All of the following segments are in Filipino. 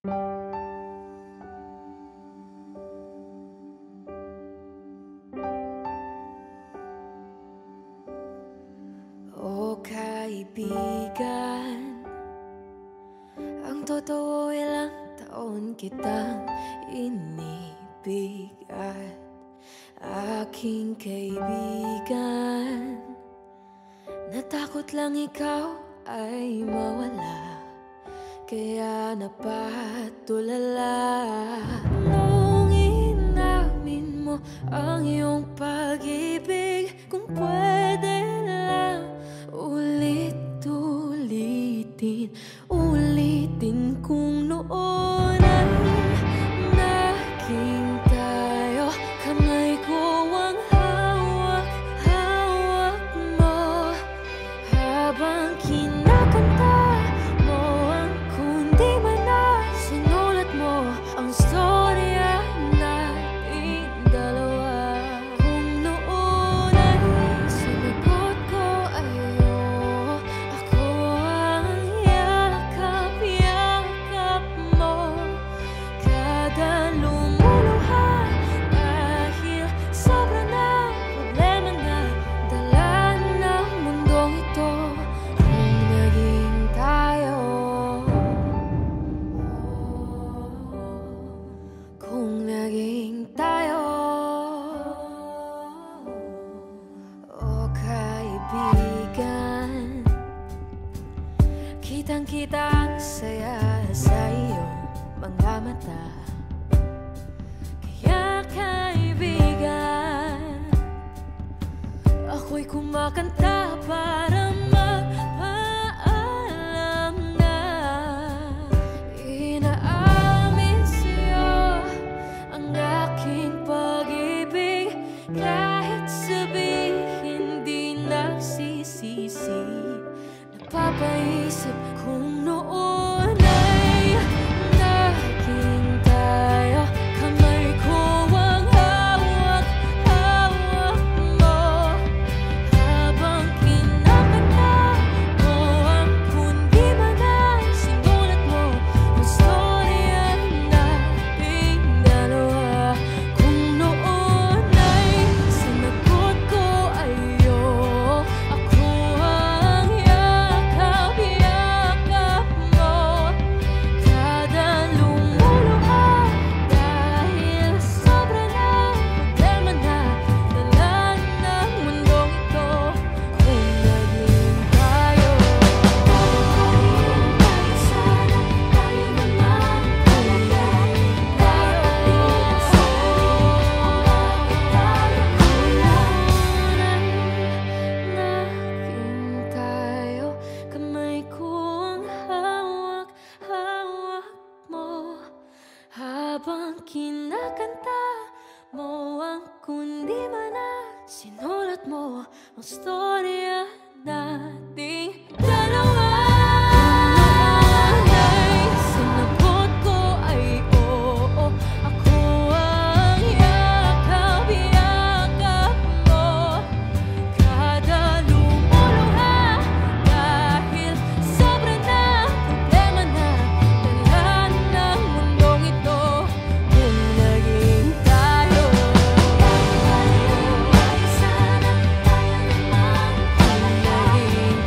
O kaibigan, ang totoo ilang taon kitang inibig at aking kaibigan, natakot lang ikaw ay mawala, kaya napatulala. Nung inamin mo ang iyong pag-ibig, kung pwede lang ulit-ulitin, ulitin kung noon ay naging tayo. Kamay ko ang hawak-hawak mo, habang kinakanta mo ang kundi man na sinulat mo ang storya nating dalawa. Kung noon ay sinagot ko ayo, ako ang yakap-yakap mo, kada lumuluha dahil sobra na problema na dala ng mundong ito. Kung naging tayo, kung naging tayo, o kaibigan, kitang-kita ang saya sa iyong mga mata. Kaya kaibigan, ako'y kumakanta para magpaalam na inaamin sa'yo ang aking pag-ibig. Kahit sabihin di nagsisisi, napapaisip kung noon ay naging tayo. Kamay ko ang hawak-hawak mo, habang kinakanta mo ang kundi man na sinulat mo ang storya nating dalawa. Kung noon ay sinagot ko ayo, ako ang yakap-yakap mo, kada lumuluha dahil sobra na problema na dala ng mundong ito. Kung naging tayo, sana tayo naman. Kung naging tayo, naging tayo. Kamay ko ang hawak-hawak mo, habang kinakanta mo ang kundi man na sinulat mo ang storya nating dalawa. Noon ay sinagot ko ay oo, ako ang yakap-yakap mo, kada lumuluha dahil sobra na problema na dala ng mundong ito. Kung naging tayo, sana tayo naman. Kung naging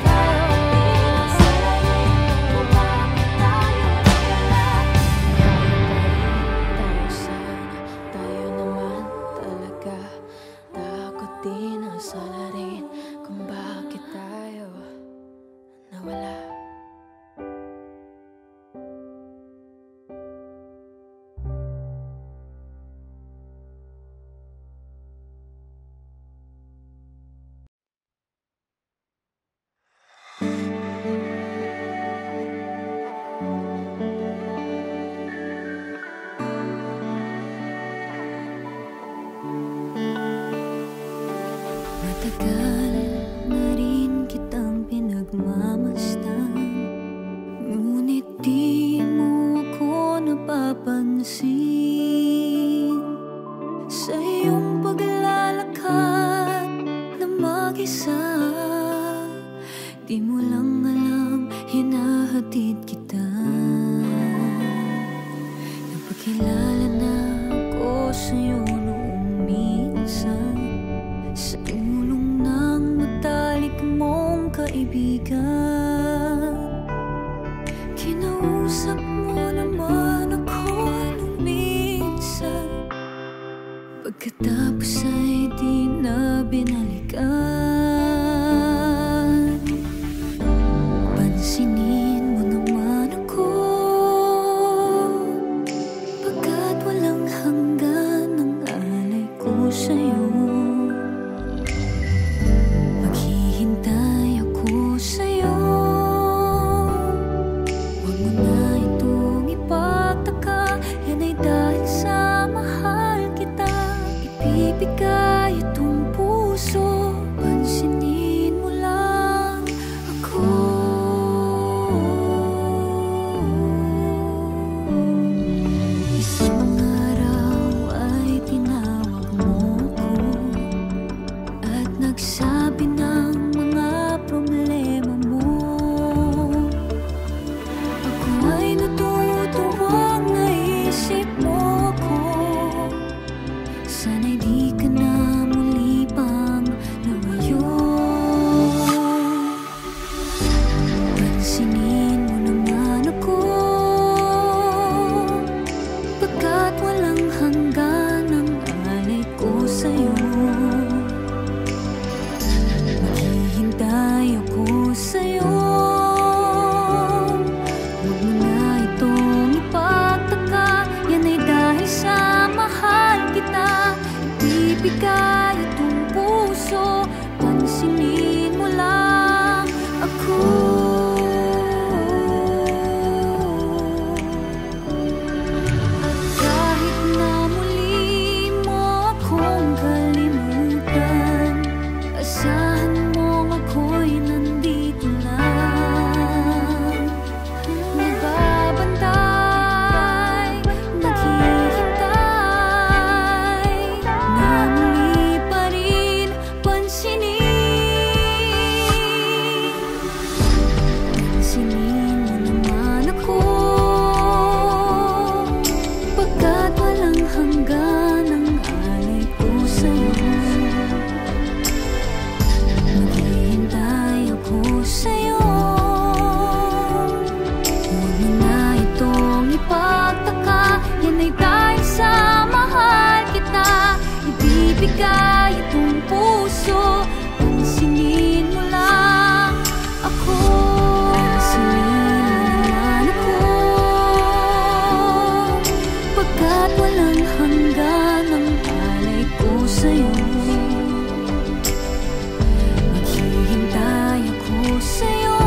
Di mo lang alam, hinahatid kita. Pagkilala na ako sa'yo noong minsan, sa tulong ng matalik mong kaibigan, kinausap mo naman ako nung minsan. Pagkatapos ay di na binalikan. Pansinin mo naman ako, pagkat walang hanggan ang alay ko sa'yo. Maghihintay ako sa'yo. Huwag mo na itong ipagtaka, yan ay dahil sa mahal kita. Ibibigay itong puso, pansinin mo lang ako. Isang araw ay tinawag mo ko at nagsabi ng mga problema mo. Ako ay natutuwang naisip mo ko. Sana'y di ka na muli pang lumayo. Pansinin mo naman ako, pagkat walang hanggan ang alay ko sa'yo. Maghihintay ako sa'yo. Huwag mo na itong ipagtaka, yan ay dahil sa mahal kita. Ibibigay itong puso, pansinin mo lang ako. At kahit na muli mo akong kalimutan, asahan mong ako'y nandito lang. Nagbabantay, naghihintay, na muli pa rin pansinin. Pansinin mo naman ako, pagkat walang hanggan ang alay ko sa'yo. Maghihintay ako sa'yo. Huwag mo na itong ipagtaka, yan ay dahil sa mahal kita. Ibibigay itong puso, pansinin mo lang ako. Pansinin mo naman ako, pagkat walang hanggan ang alay ko sa'yo. Maghihintay ako sa'yo.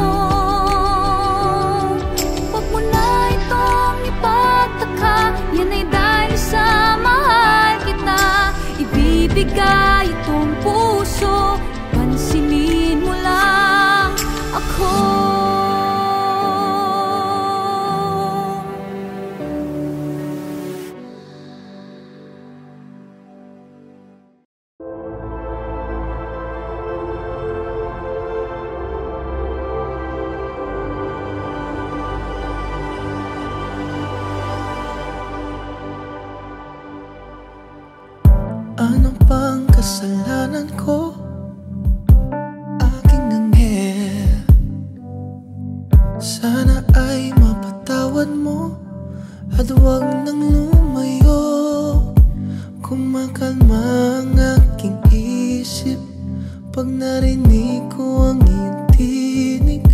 Huwag mo na itong ipagtaka, yan ay dahil sa mahal kita. Ibibigay itong puso, pansinin mo lang ako. Ano bang kasalanan ko, aking anghel? Sana ay mapatawad mo at huwag nang lumayo. Kumakalma ang aking isip pag narinig ko ang iyong tinig.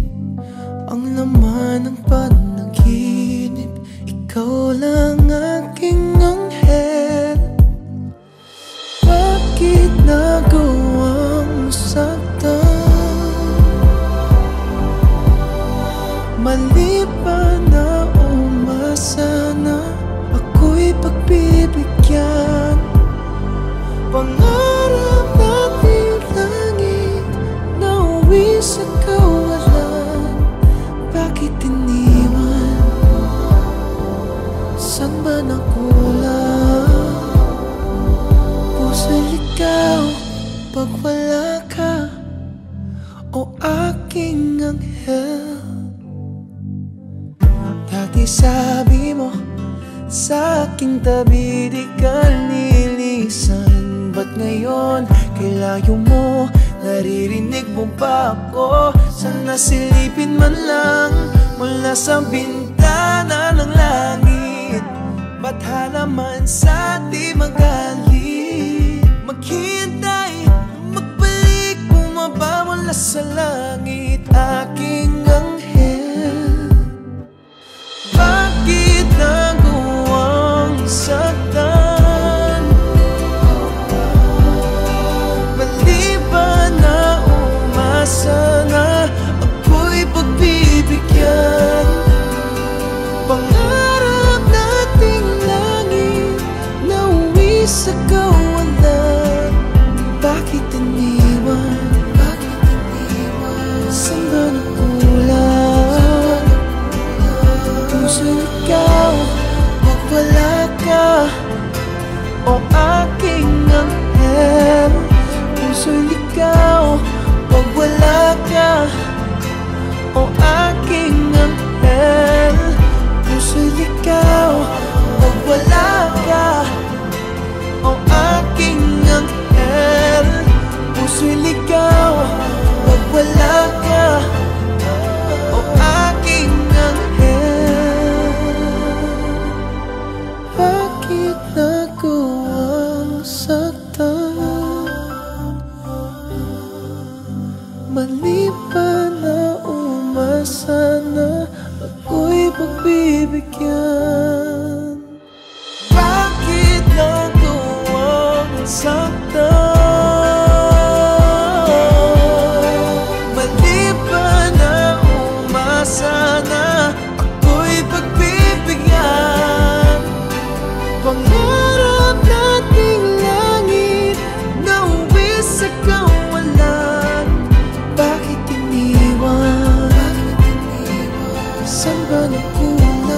Ang laman ng panaginip, ikaw lang aking anghel. Bakit nagawang saktan? Mali ba na umasa na ako'y pagbibigyan? Pangarap natin langit na uwi sa kawalan. Bakit iniwan? Saan ba nakulang? Puso'y ligaw pag wala ka, o aking anghel. Dati sabi mo sa aking tabi di ka nilisan. Ba't ngayon kay layo mo, naririnig mo ba ako? Sana silipin man lang mula sa bintana ng langit. Ba't halaman sa di magalit? Maghintay, magbalik, bumaba mula sa langit, aking anghel. Bakit nagawang saktan? Maliban na umasa na ako'y pagbibigyan. Pangarap nating langit na uwi sa kawalan. Bakit iniwan? Saan ba nakulang? Puso'y ikaw, wag wala ka, o aking anghel. Puso'y ikaw, wag wala ka, o aking anghel. Puso'y ikaw, wag wala ka, o aking anghel. Puso'y ikaw, wag wala ka, o aking anghel. Bakit nagawang saktan? Maliban na umasa na ako'y pagbibigyan. Bakit nagawang saktan? Maliban na umasa na ako'y pagbibigyan. Pangarap nating langit na uwi sa kawalan. Bakit iniwan? Saan ba nakulang?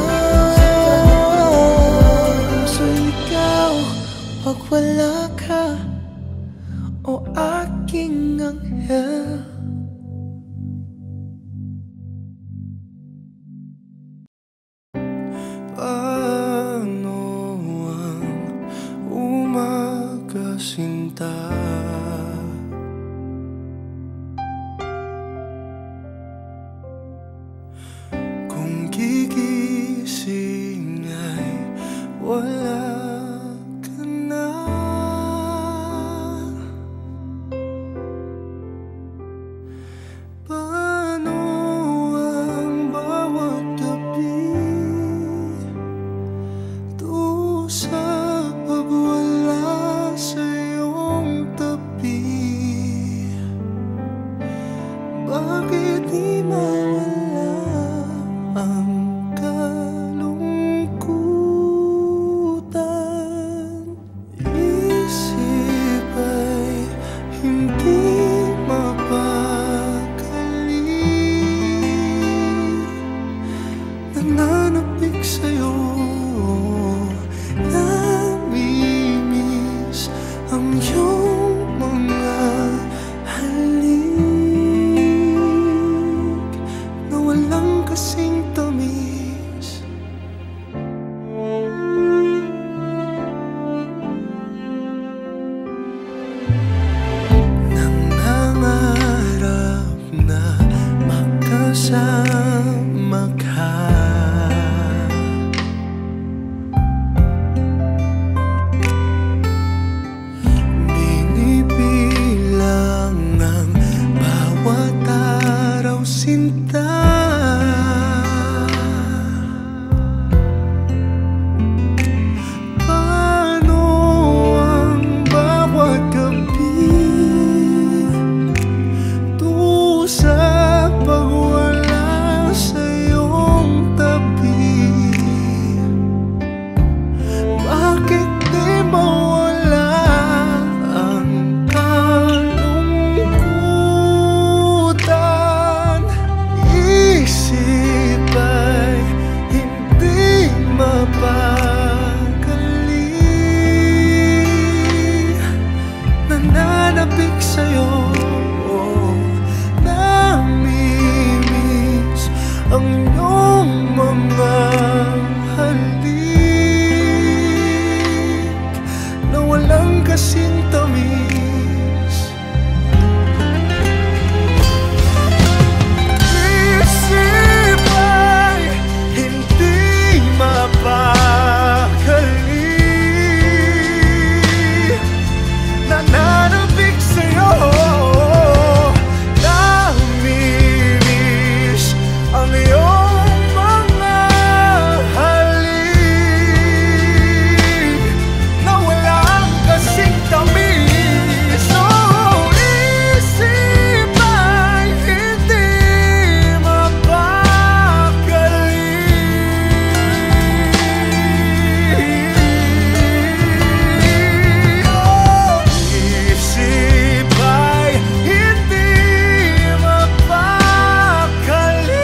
Puso'y ikaw, wag wala ka, o aking anghel. Paano ang umaga, sinta? Kung gigising ay wala ka na. Paano ang bawat gabi sa pagwala sa iyong tabi? Bakit di mawala ang kalungkutan? Isip ay hindi mapakali, nananapik sa'yo. kasing tamis. Isip ay hindi mapakali, nananabik sa'yo, namimiss ang iyong mga halik na walang kasing tamis. Oh, isip ay hindi mapakali. Oh, isip ay hindi mapakali.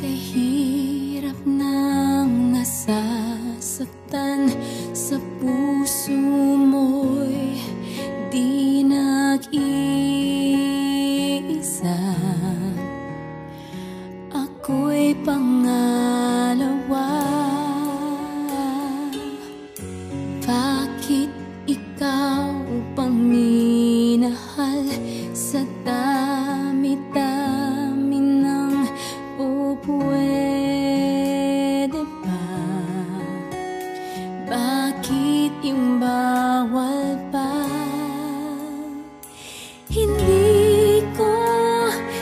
Kahirap nang nasasaktan sa puso mo'y di nag-iisa. Ako'y pangalawa. Bakit ikaw pang minahal sa dami-dami ng pwede ba? Bakit yung bawal pa? Hindi ko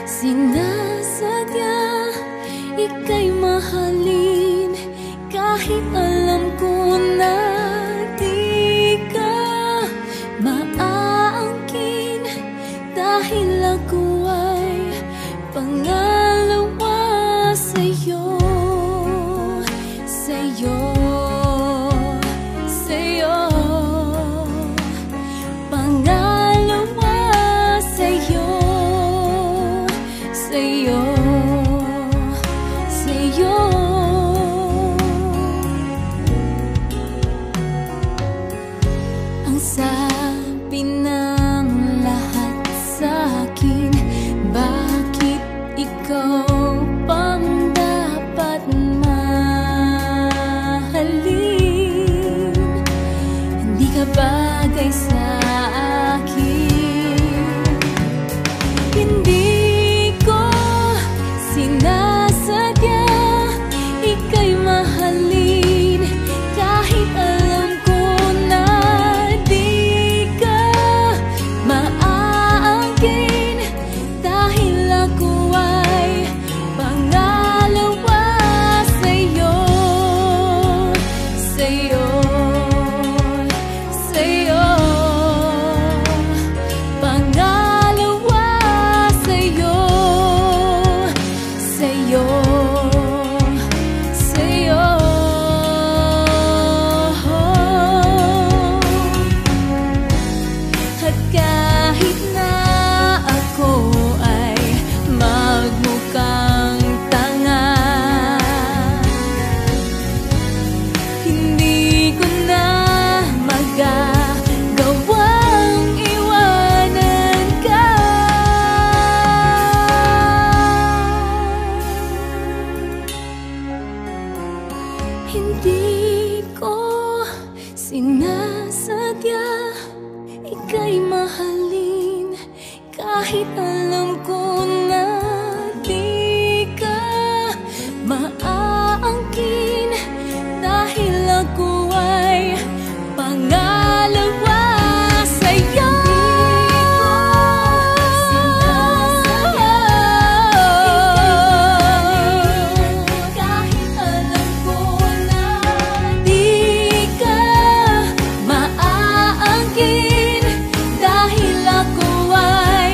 sinasadya ika'y mahalin, kahit alam ko na di ka maaangkin, dahil ako ay pangalawa sa'yo, sa'yo, sa'yo, pangalawa sa'yo, sa'yo, sa'yo. Ang sabi ng lahat sa'kin, bakit ikaw pang dapat mahalin? Hindi ka bagay sa akin. Hindi ko sinasadya ika'y mahalin, kahit alam ko na di ka maaangkin, dahil ako ay pangalawa sa'yo, sa'yo, sa'yo, pangalawa sa'yo, sa'yo, sa'yo. At kahit na ako ay magmukhang tanga, hindi ko na magagawang iwanan ka. Hindi ko sinasadya ika'y mahalin, kahit alam ko na di ka maaangkin, dahil ako ay pangalawa sa'yo. Kahit alam ko na di ka maaangkin, dahil ako ay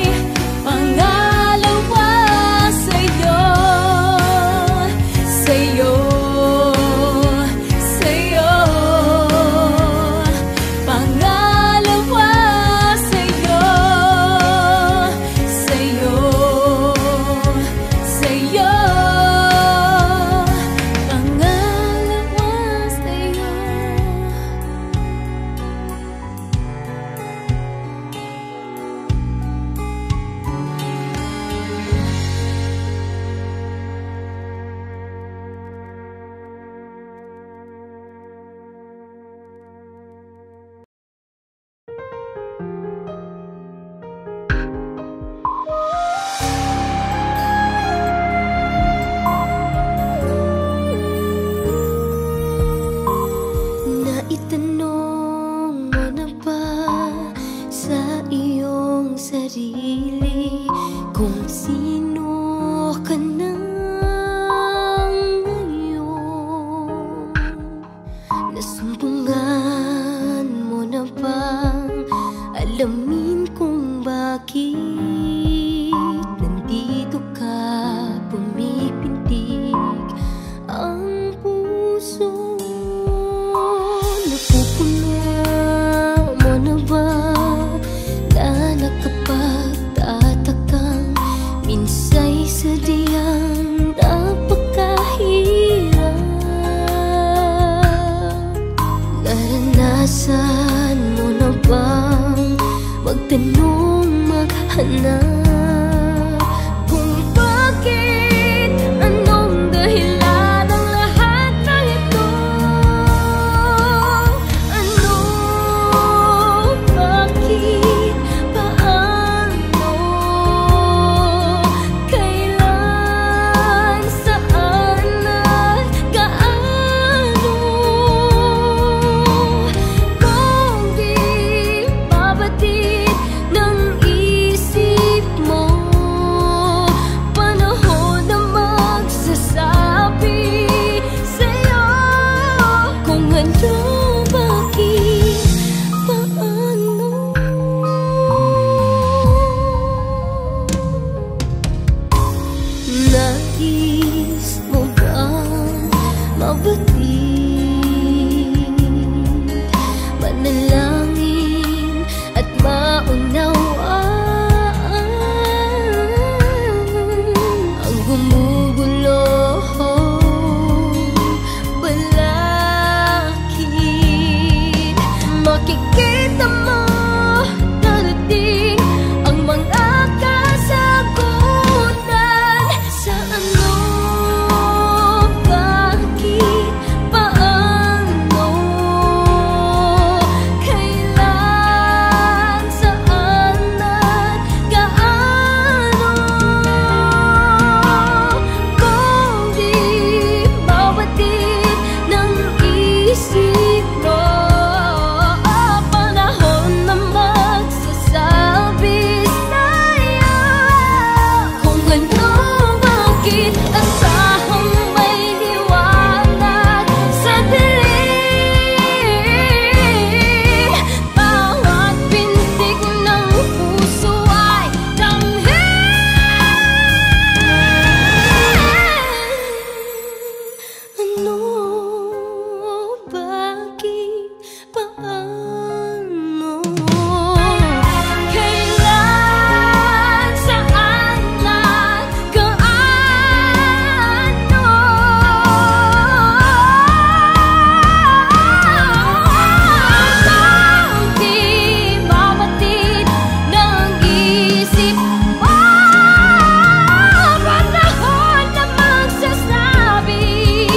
sarili kung sino ka na ngayon. Nasumbungan mo na bang alamin kung bakit nandito ka pumipintig ang puso? Napupuno mo na ba na nakapagtatakang minsay sadyang napakahirap? Naranasan mo na bang magtanong, maghanap kung bakit, anong dahilan ang lahat ng ito? Ano, bakit, paano, kailan, saan at gaano? Kung di mabatid ng isip mo, panahon na magsasabi sa'yo kung ano, bakit, paano. Nais mo bang mabatid, manalangin at maunawaan ang gumugulong balakid? Makikita mo darating ang mga kasagutan sa ano, bakit, paano, kailan, saan at gaano? Kung di mabatid ng isip mo, panahon na magsasabi sa'yo kung ano, bakit, asahang may liwanag sa dilim. Bawat pintig ng puso ay tanghel. Ano, bakit, paano, kailan, saan at gaano? Kung di mabatid ng isip mo, panahon na magsasabi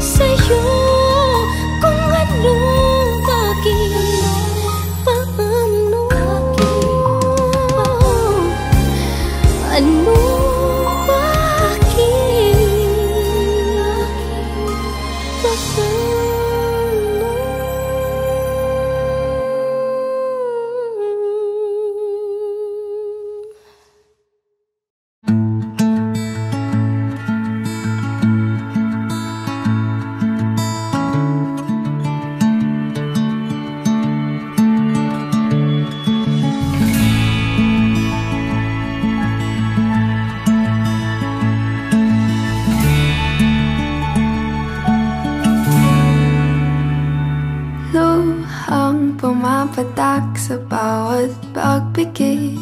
sa'yo kung ano, bakit, paano, ano, bakit, luhang pumapatak sa bawat pagpikit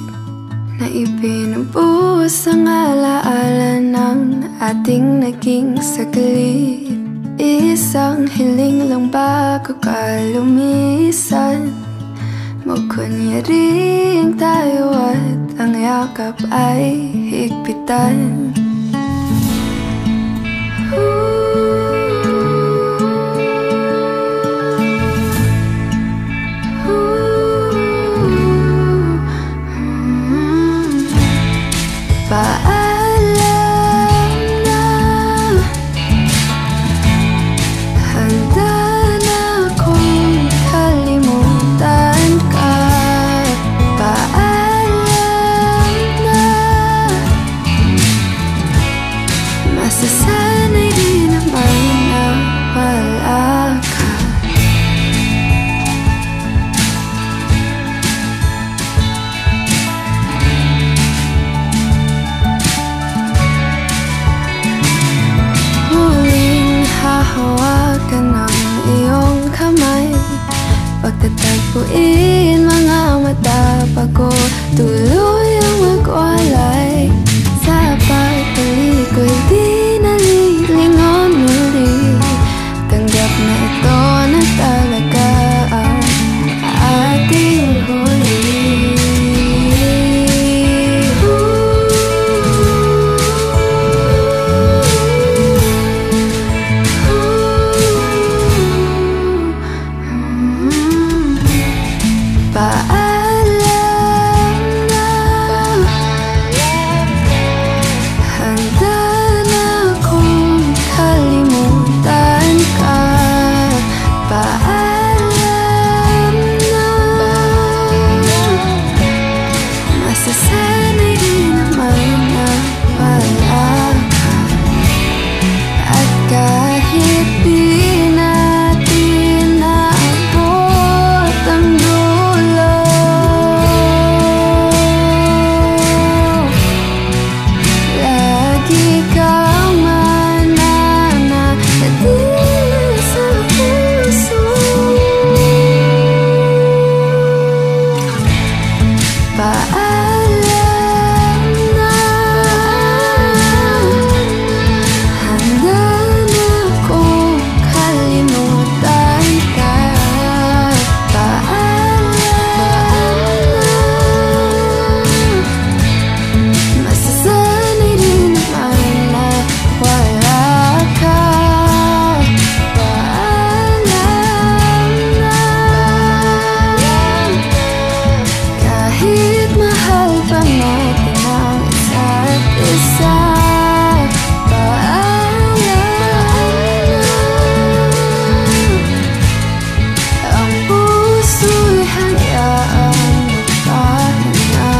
na ibinubuhos ang alaala ng ating naging saglit. Isang hiling lang bago ka lumisan, magkunyaring tayo at ang yakap ay higpitan. Paalam na, handa na akong kalimutan ka. Paalam Buuin mga mata bago tuluyang magwalay. Sa pagtaliko'y di nalilingon muli. Tanggap na ito na talaga ang ating huli. Paalam na, handa na akong kalimutan ka. Paalam na, masasanay din naman na wala ka. At kahit di natin naabot ang dulo, lagi kang mananatili sa puso. Paalam na, handa na akong kalimutan ka. Paalam na, masasanay din naman na wala ka. Paalam na, kahit mahal pa natin ang isa't isa. Paalam na, ang puso'y hayaang magpahinga.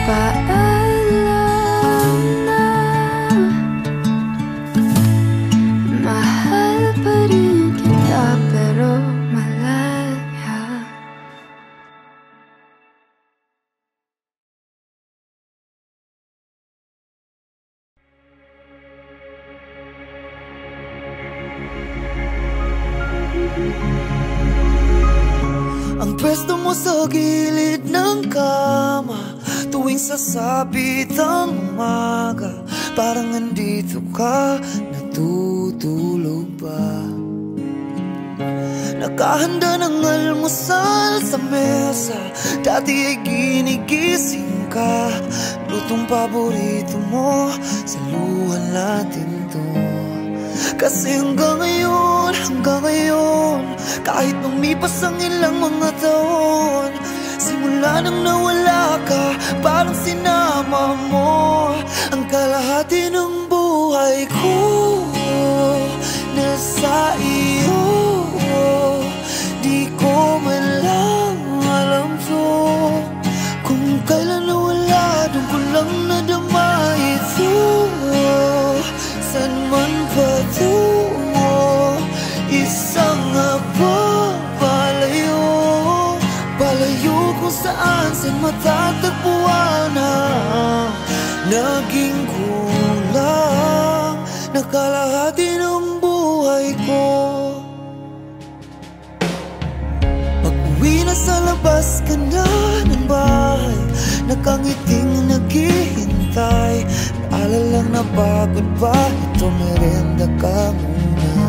Paalam na, mahal pa rin kita pero malaya. Ang pwesto mo sa gilid ng kama tuwing sasabit ang umaga, parang andito ka, natutulog ba? Nakahanda ng almusal sa mesa, dati ay ginigising ka. Lutong paborito mo, saluhan natin to. Kasi hanggang ngayon, kahit lumipas ang ilang mga taon, simula nang nawala ka, parang sinama mo ang kalahati ng buhay ko. Nasa iyo, di ko man lang alam to. Kung kailan nawala, doon ko lang nadama ito. San man patungo, isang palayo, palayo kung saan matatagpuan ang naging kulang na kalahati ng buhay ko. Pag-uwi na sa labas ka na ng bahay, nakangiting naghihintay. Alalang napagod ba? Ito merenda ka muna.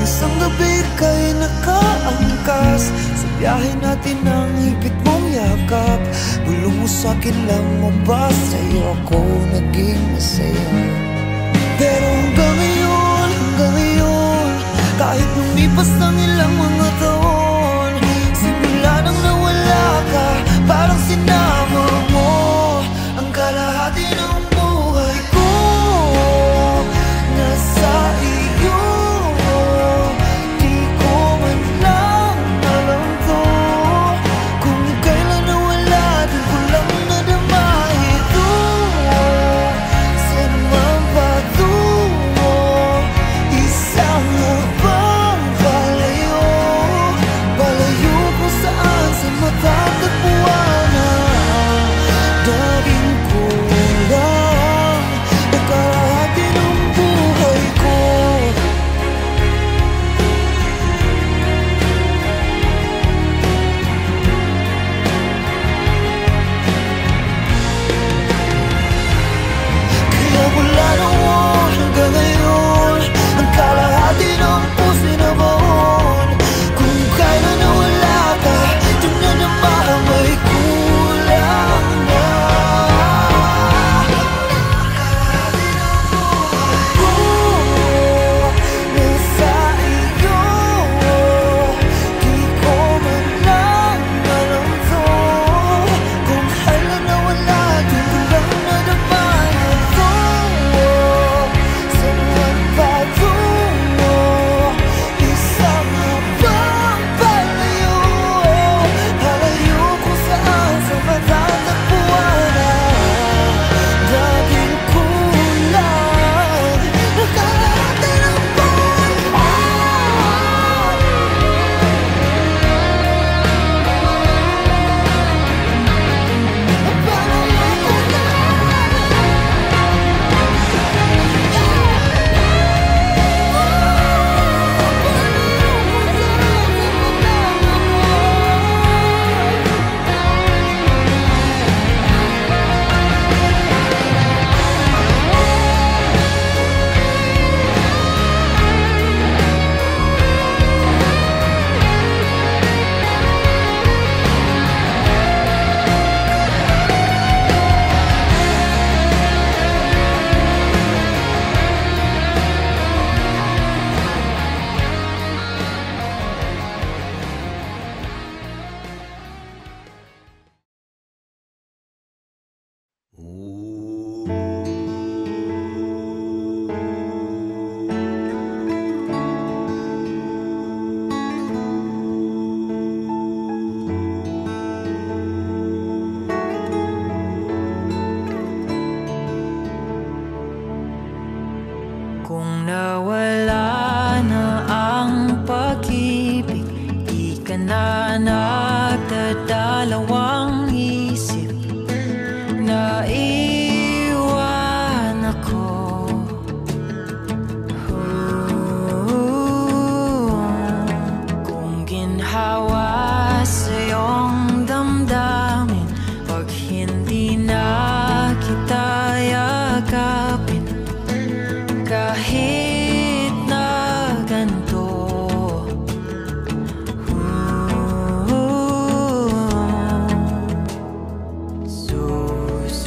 Isang gabi kay nakaangkas, sa biyahe natin ang higpit mong yakap. Bulong mo sa'kin lang mo ba, sa'yo ako naging masaya. Pero hanggang ngayon, kahit lumipas ng ilang mga taon, simula nang nawala ka, parang sinama mo ang kalahati ng buhay ko. Nasa iyo, di ko man lang alam to. Kung kailan nawala, di ko lang nadama ito. Saan man patungo, isang habang palayo,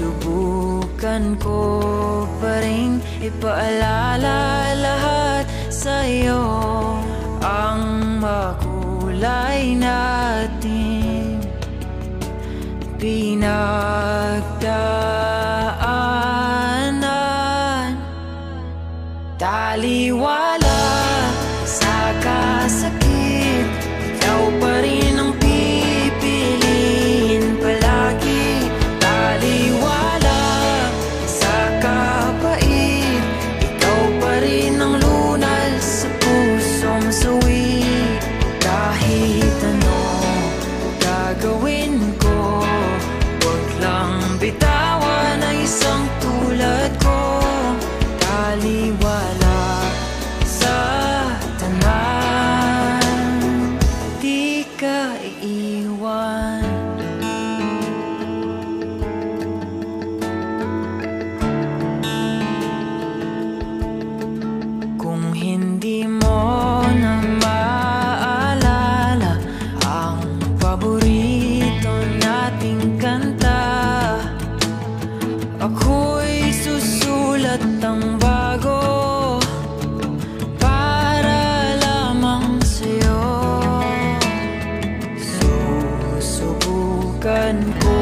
Susubukan ko pa rin ipaalala lahat sa'yo ang makulay natin pinagdaanan. Taliwala sa kasakit, ikaw pa rin ang pipiliin palagi. Taliwala sa kapait, ikaw pa rin ang lunas sa pusong sawi. Kahit ano gagawin ko, huwag lang bitawan ang isang tulad ko. Taliwala sa tanan, di ka iiwan. Kung hindi mo na maalala ang paborito nating kanta, ako'y susulat ng bago para lamang sa'yo. Susubukan ko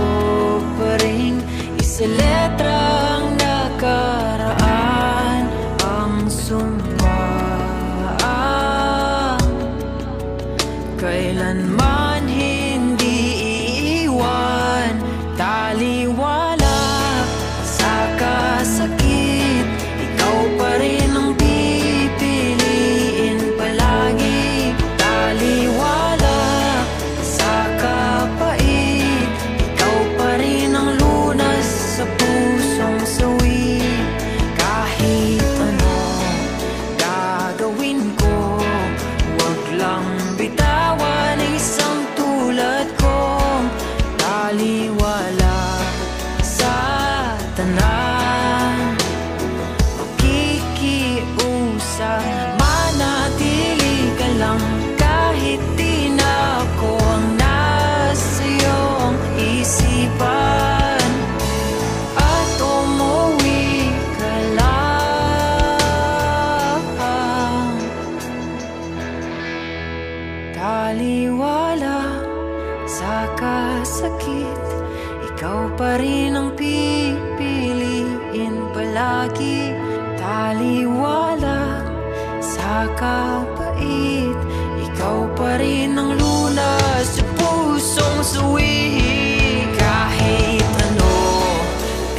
pa rin isaletra ang nakaraan, ang sumpa kailanman hindi iiwan. Taliwala sa kasakit, ikaw pa rin ang pipiliin palagi. Taliwala sa kapait, ikaw pa rin ang lunas sa pusong sawi. Kahit ano gagawin ko, huwag lang bitawan ang isang tulad ko. Taliwala sa tanan, makikiusap, manatili ka lang kahit di na ako ang nasa iyong isipan. At umuwi ka lang. Taliwala sa kasakit, ikaw pa rin ang pipiliin palagi. Taliwala sa kapait, ikaw pa rin ang lunas sa pusong sawi. Kahit ano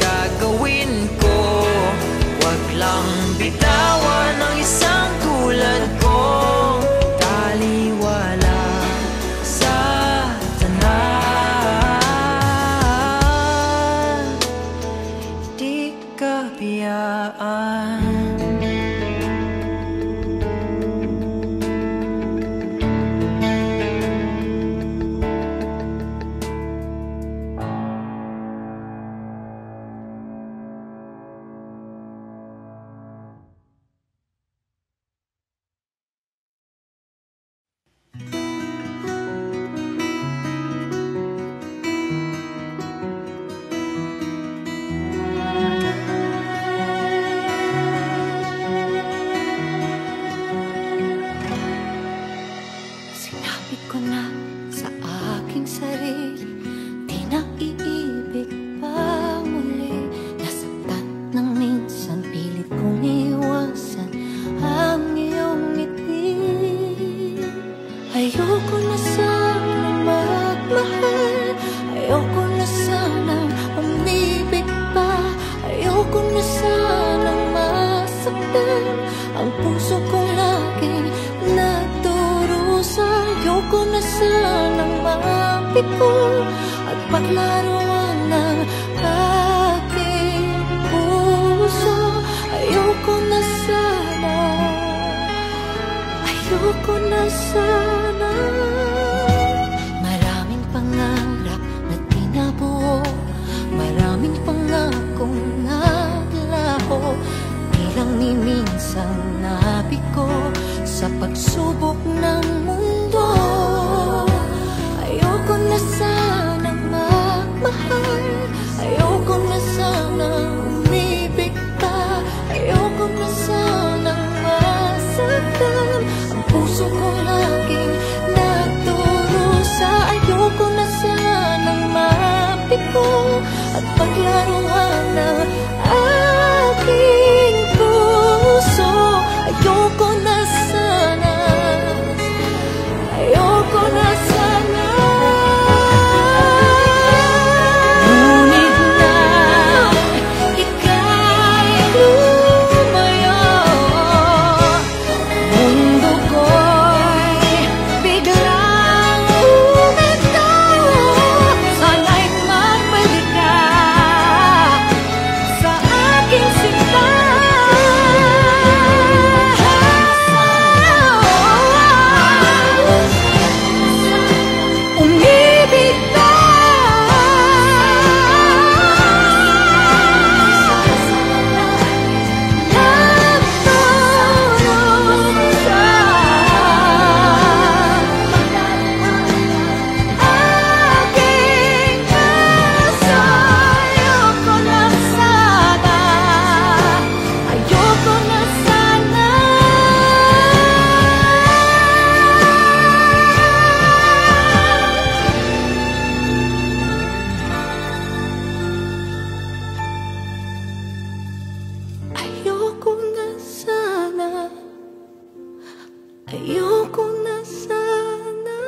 gagawin ko, huwag lang bitawan ang isang tulad ko. Taliwala sa tanan, di ka biyaan. Sinabi ko na sa aking sarili, di na iibig pa muli. Nasaktan ng minsan, pilit kong iwasan ang iyong ngiti. Ayoko na sanang magmahal, ayoko na sanang umibig pa, ayoko na sanang masaktan ang puso kong laging nagdurusa. Ayoko na sanang mapiko at paglaruan ng aking puso. Ayoko na sana, ayoko na sana. Maraming pangarap na tinabuo, maraming pangakong naglaho, di lang ni minsan nabigo sa pagsubok ng mundo. Ayoko na sanang magmahal, ayoko na sanang mo at paglaruan ng aking puso. Ayoko na sana, ayoko na sana. Ngunit na ika'y lumayo, mundo ko'y biglang umento. Sana'y magbalik ka sa aking sinta. Umibig ka. Nagtulog sa aking puso. Ayoko na sana, ayoko na sana. Ayoko na sana, ayoko na sana.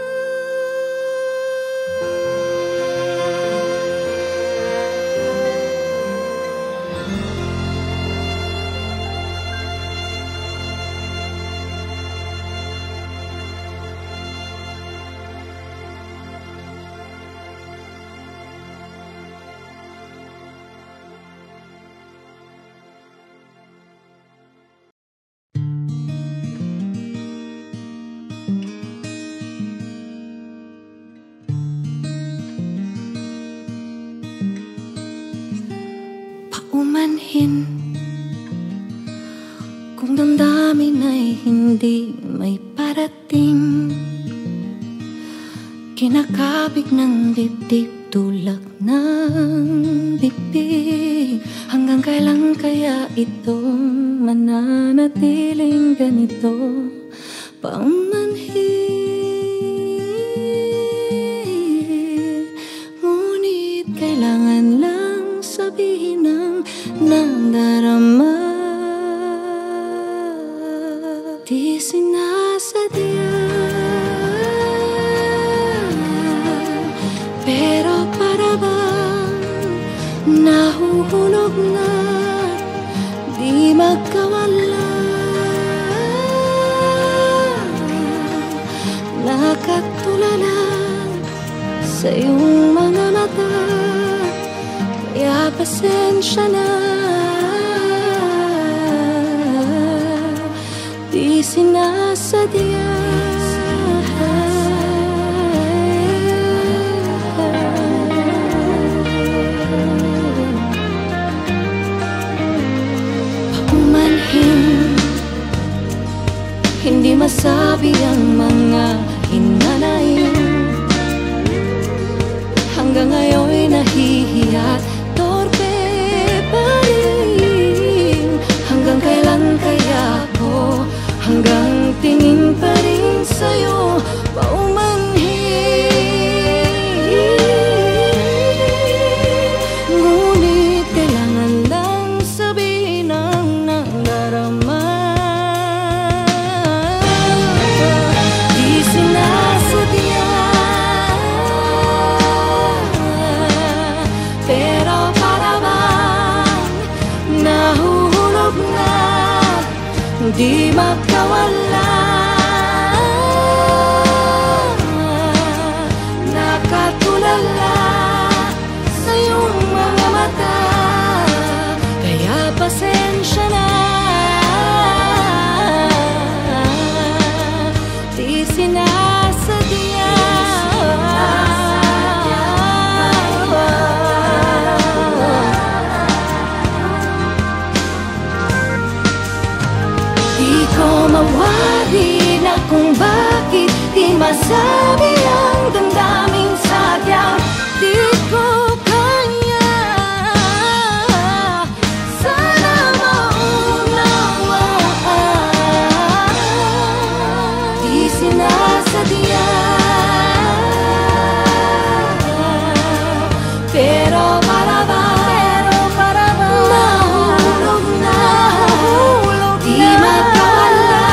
Paumanhin kung damdamin ay hindi may parating. Kinakabig ng dibdib, tulak ng bibig. Hanggang kailan kaya ito mananatiling ganito? Paumanhin, ngunit kailangan lang sabihin ng nadarama. Di sinasadya, pero para bang nahuhulog na di magkawala. Nakatulala sa iyong mga mata, kaya pasensya na. Di sinasadya, paumanhin, hindi masabi ang mga hinanaing. Hanggang ngayon'y nahihiya, torpe pa rin. Hanggang kailan kaya ako, hanggang tingin pa rin sa'yo. Paumanhin, ngunit kailangan lang sabihin ang nadarama. Di sinasadya, pero para bang nahuhulog na di magkawala. Nakatulala sa iyong mga mata, kaya pasensya na. Di sinasadya, di ko mawari na kung bakit di masabi ang damdaming sadyang di ko kaya. Sana maunawaan, di sinasadya, pero para bang nahulog na, di makawala.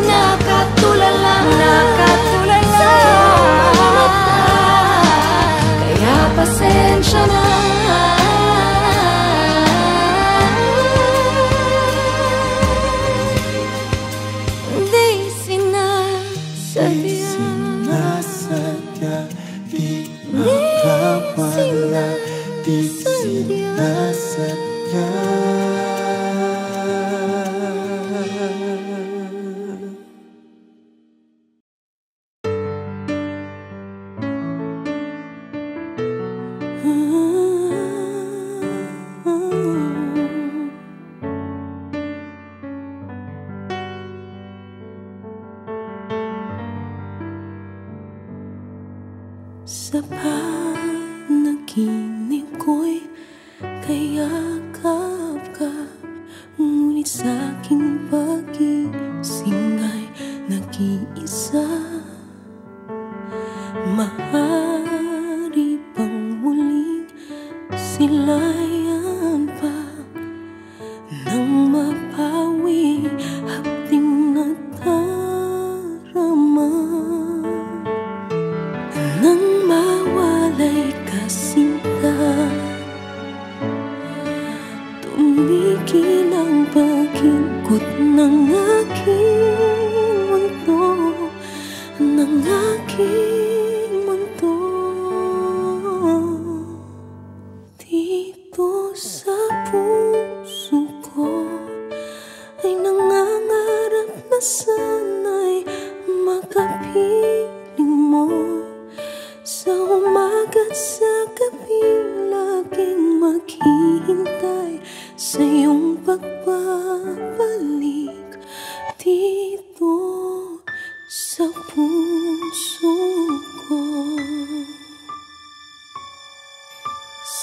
Nakatulala sa mata, kaya pasensya na. Di sinasadya, di makawala, di sinasadya. Sa panaginip ko'y kayakap ka, ngunit sa'king pag-ising ay nag-iisa. Maaari bang muling silayan pa nang mapawi hapding nadarama? Nang mawalay ka sinta, tumigil ang pag-ikot ng aking mundo, ng aking mundo. Dito sa puso ko ay nangangarap na sana'y makapiling mo. Sa umaga't sa gabi, laging maghihintay sa iyong pagbabalik dito sa puso ko.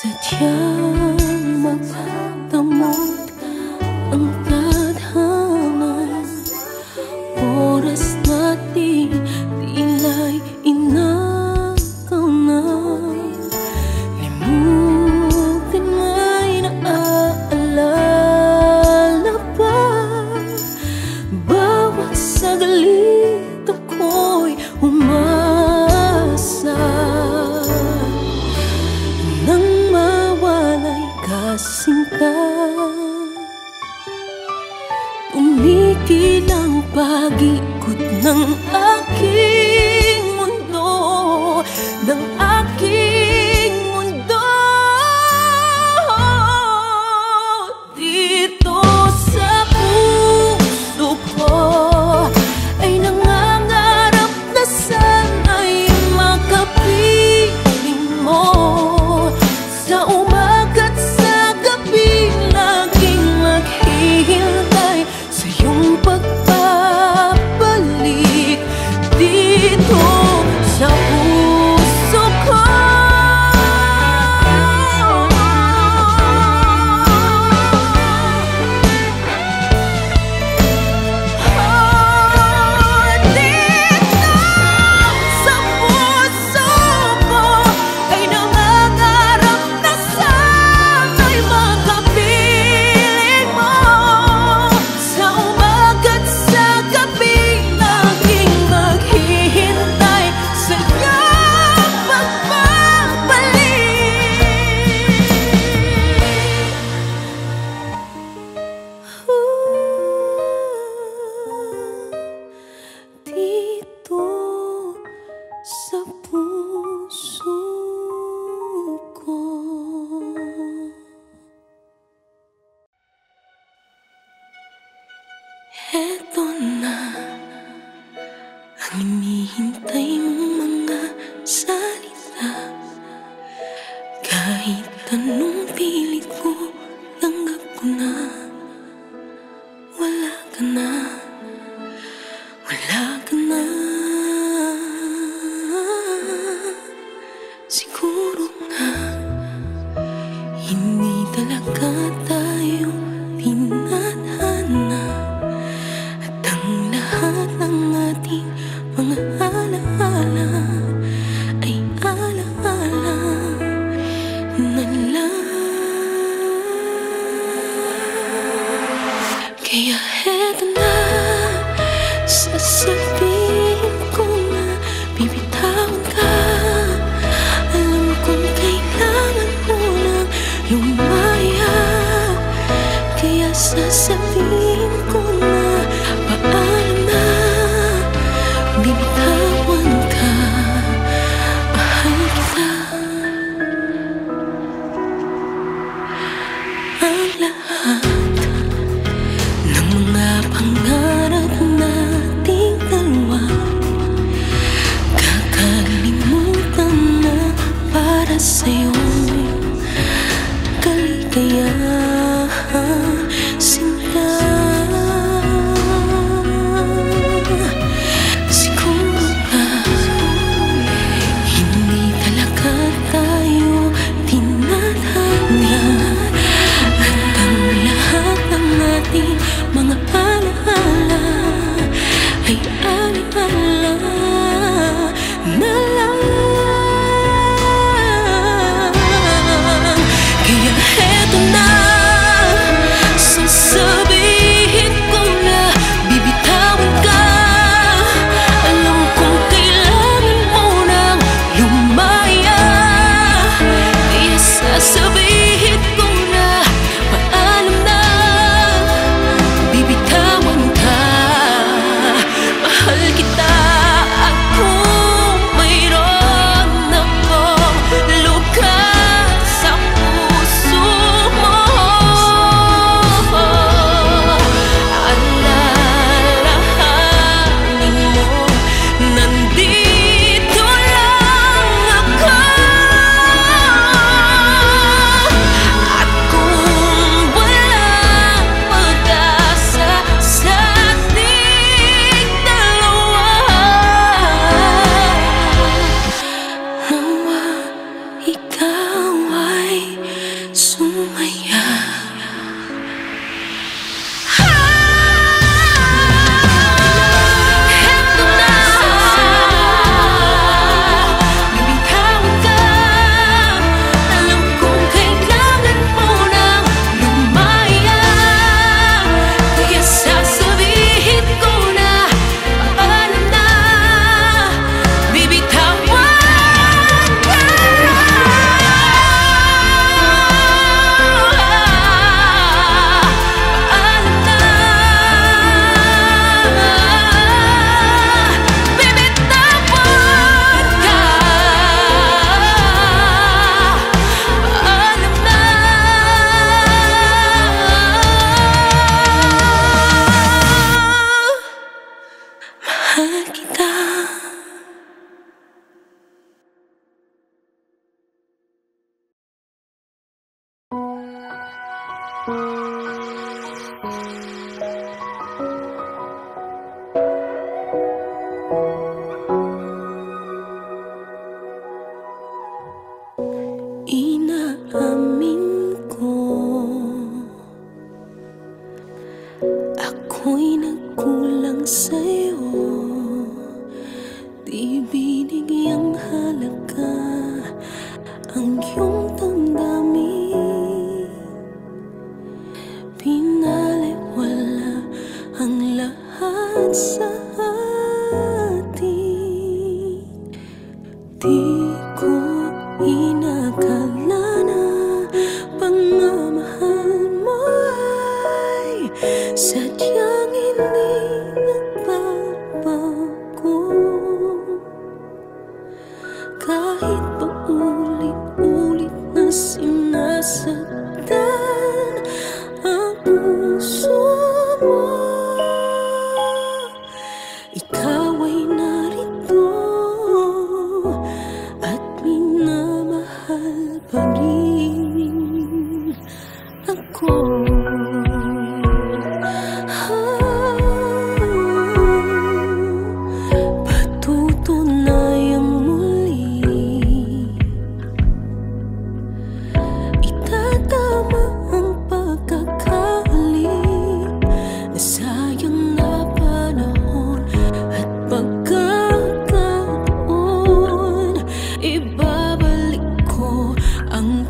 Sadyang magtamot ang tadhana, oras natin tila'y inakaw na. Limutin mo'y naaalala pa, bawat saglit ako'y umasa. Nang mawalay ka sinta, tumigil ang pag-ikot ng aking mundo, ng aking mundo. Dito sa puso ko ay nangangarap na sana'y makapiling mo. Sa umaga't sa gabi, laging maghihintay sa iyong pagbabalik dito sa puso ko. Dito sa puso ko ay nangangarap na sana'y makapiling mo. Sa umaga't sa gabi, laging maghihintay sa iyong pagbabalik. Dito sa puso ko. Eto na ang hinihintay mong mga salita. Kahit anong pilit ko, tanggap ko na. Wala ka na, wala ka na. Siguro nga hindi talaga tayo tinadhana, at ang lahat ng ating mga alaala sasabihin ko na paalam na, bibitawan ka, mahal kita. Ang lahat ng mga pangarap nating dalawa, kakalimutan na para sa'yo'y kaligayahan, sinta. Siguro nga hindi talaga tayo tinatanya, at ang lahat ng ating mga alaala ay alaala na lang. Kaya heto na, sasabihin ko na bibitawan ka. Alam kong kailangan mo nang lumaya, kaya sasabihin ko na paalam na, bibitawan ka, mahal kita. Ako mayroon akong lugar sa puso mo, alalahanin mo, nandito lang ako. At kung walang pag-asa sa ating dalawa, nawa ikaw ay sumaya. Heto na, bibitawan ka. Alam kong kailangan mo nang lumaya, kaya sasabihin ko na paalam na, bibitawan ka. Paalam na, bibitawan ka. Paalam na, mahal kita. Inaamin ko, ako'y nagkulang sa'yo. Di binigyang halaga ang iyong damdamin, pinaliwala ang lahat sa atin. Di ko inakala na pagmamahal mo ay sadyang hindi nagbabago. Kahit pa ulit-ulit na sinasaktan ang puso mo, ikaw ay narito at minamahal pa rin ako. Patutunayang muli, itatama ang pagkakamali na sayang na panahon at pagkakataon. Ibabalik ko ang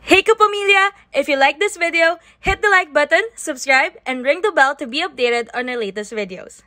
Hey Kapamilya! If you like this video, hit the like button, subscribe, and ring the bell to be updated on our latest videos.